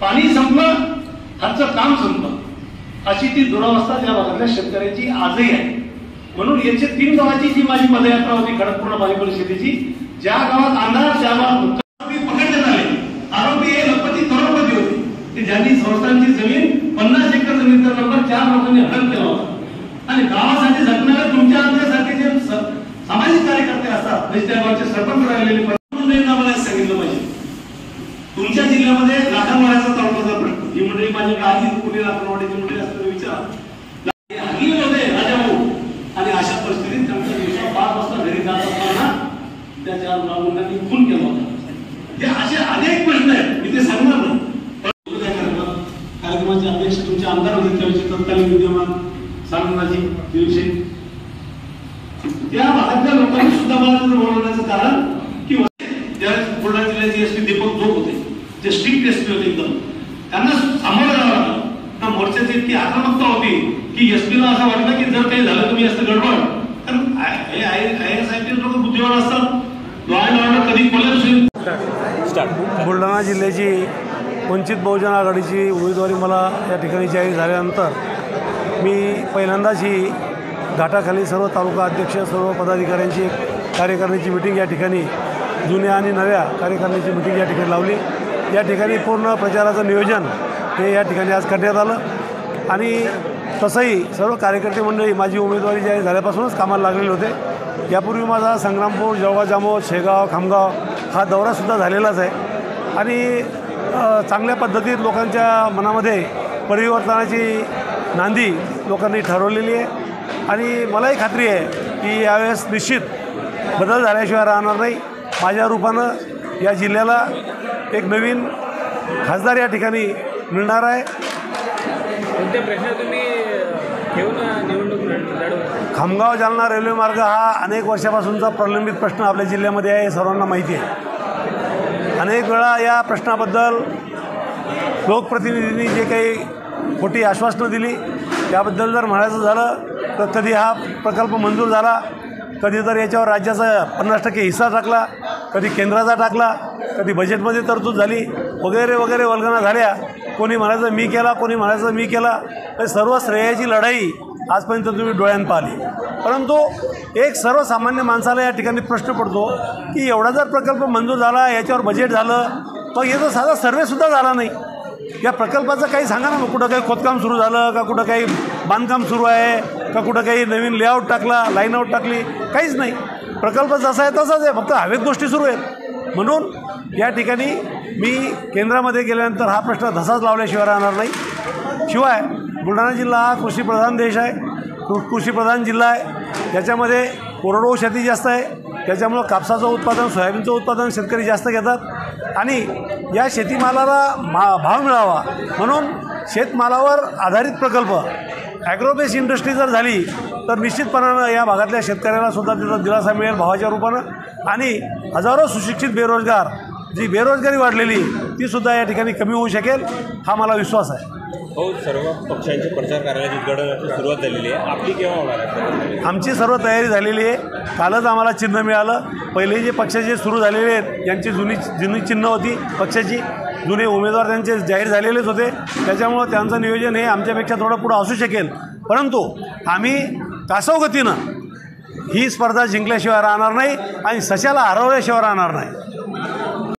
पाणी संपलं, हातचं काम संपलं, अशी ती दुरावस्था त्या भागातल्या शेतकऱ्याची आजही आहे. म्हणून याचे 3 गावाची जी माझी पदयात्रा होती खडकपूर्ण पाणी परिषदेची, ज्या गावात अंधार त्या गावात पकडण्यात आले. आरोपी हे लखपती करोडपती होते की ज्यांनी संस्थांची जमीन 50 एकर जमीनचा नंबर 4 लोकांनी हडप केला होता. आणि गावासाठी झटणारे तुमच्या आमच्यासारखे जे सामाजिक कार्यकर्ते असतात, म्हणजे त्या गावचे सरपंच राहिलेले मला सांगितलं पाहिजे. तुमच्या जिल्ह्यामध्ये लाखांवाड्याचा तालुक्याचा प्रश्न, ही मंडळी माझ्या आधी कुणी लाखांवाड्याची मंडळी असताना विचार हल्ली होते राजाभाऊ. आणि अशा परिस्थितीत त्यांच्या दिवसा 5 वाजता घरी जात असताना त्या 4 मुलांनी खून केला होता. हे असे अनेक प्रश्न आहेत, मी ते सांगणार नाही. कार्यक्रमाचे अध्यक्ष तुमचे आमदार होते त्यावेळेचे तत्कालीन विद्यमान सामनाजी दिवशी, त्या भागातल्या लोकांनी सुद्धा मला बोलवण्याचं कारण की बुलढाणा जिल्ह्याचे एसपी दीपक जोग होते, जे स्ट्रिक्ट एसपी होते एकदम, त्यांना सामोरं जावं लागलं. त्या मोर्चाची इतकी आक्रमकता होती की एसपीला असं वाटलं की जर काही झालं तुम्ही असं गडबड, कारण IAS लोक बुद्धिमान असतात, लॉ अँड ऑर्डर कधी कोलॅप्स होईल. बुलढाणा जिल्ह्याची वंचित बहुजन आघाडीची उमेदवारी मला या ठिकाणी जाहीर झाल्यानंतर मी पहिल्यांदाच ही घाटाखाली सर्व तालुका अध्यक्ष, सर्व पदाधिकाऱ्यांची कार्यकारिणीची मिटिंग या ठिकाणी, जुन्या आणि नव्या कार्यकारिणीची मिटिंग या ठिकाणी लावली. या ठिकाणी पूर्ण प्रचाराचं नियोजन हे या ठिकाणी आज करण्यात आलं. आणि तसंही सर्व कार्यकर्ते मंडळी माझी उमेदवारी जाहीर झाल्यापासूनच कामाला लागलेले होते. यापूर्वी माझा संग्रामपूर, जळगाव जामोद, शेगाव, खामगाव हा दौरासुद्धा झालेलाच आहे. आणि चांगल्या पद्धतीत लोकांच्या मनामध्ये परिवर्तनाची नांदी लोकांनी ठरवलेली आहे. आणि मलाही खात्री आहे की यावेळेस निश्चित बदल झाल्याशिवाय राहणार नाही. माझ्या रूपानं या जिल्ह्याला एक नवीन खासदार या ठिकाणी मिळणार आहे. कोणते प्रश्न तुम्ही घेऊन निवडणूक लढवता? खामगाव जालना रेल्वे मार्ग हा अनेक वर्षापासूनचा प्रलंबित प्रश्न आपल्या जिल्ह्यामध्ये आहे, हे सर्वांना माहिती आहे. अनेक वेळा या प्रश्नाबद्दल लोकप्रतिनिधींनी जे काही खोटी आश्वासनं दिली त्याबद्दल जर म्हणायचं झालं तर कधी हा प्रकल्प मंजूर झाला, कधी तर याच्यावर राज्याचा 50% हिस्सा टाकला, कधी केंद्राचा टाकला, कधी बजेटमध्ये तरतूद झाली, वगैरे वगैरे वल्गना झाल्या. कोणी म्हणायचं मी केला, कोणी म्हणायचं मी केला. तर सर्व श्रेयाची लढाई आजपर्यंत तुम्ही डोळ्यानं पाहिली. परंतु एक सर्वसामान्य माणसाला या ठिकाणी प्रश्न पडतो की एवढा जर प्रकल्प मंजूर झाला, याच्यावर बजेट झालं, तर याचा साधा सर्वेसुद्धा झाला नाही. या प्रकल्पाचं काही सांगा ना, कुठं काही खोदकाम सुरू झालं का, कुठं काही बांधकाम सुरू आहे का, कुठं काही नवीन लेआउट टाकला, लाईन आउट टाकली, काहीच नाही. प्रकल्प जसा आहे तसाच आहे, फक्त हवेत गोष्टी सुरू आहेत. म्हणून या ठिकाणी मी केंद्रामध्ये गेल्यानंतर हा प्रश्न तसाच लावल्याशिवाय राहणार नाही. शिवाय बुलढाणा जिल्हा हा कृषीप्रधान देश आहे, कृषीप्रधान जिल्हा आहे. याच्यामध्ये कोरडवाहू शेती जास्त आहे, त्याच्यामुळं कापसाचं उत्पादन, सोयाबीनचं उत्पादन शेतकरी जास्त घेतात. आणि या शेतीमालाला भाव मिळावा म्हणून शेतमालावर आधारित प्रकल्प, ॲग्रोबेस इंडस्ट्री जर झाली तर निश्चितपणानं या भागातल्या शेतकऱ्याला सुद्धा त्याचा दिलासा मिळेल भावाच्या रूपानं. आणि हजारो सुशिक्षित बेरोजगार, जी बेरोजगारी वाढलेली तीसुद्धा या ठिकाणी कमी होऊ शकेल, हा मला विश्वास आहे. हो, सर्व पक्षांचे प्रचार कार्याची गडची सुरुवात झालेली आहे. आपली केव्हा होणार आहे? आमची सर्व तयारी झालेली आहे. कालच आम्हाला चिन्ह मिळालं. पहिले जे पक्षाचे सुरू झालेले आहेत यांची जुनी चिन्ह होती पक्षाची, जुने उमेदवार त्यांचे जाहीर झालेलेच होते. त्याच्यामुळं त्यांचं नियोजन हे आमच्यापेक्षा थोडं पुढं असू शकेल. परंतु आम्ही कासवगतीनं ही स्पर्धा जिंकल्याशिवाय राहणार नाही आणि सशाला हरवल्याशिवाय राहणार नाही.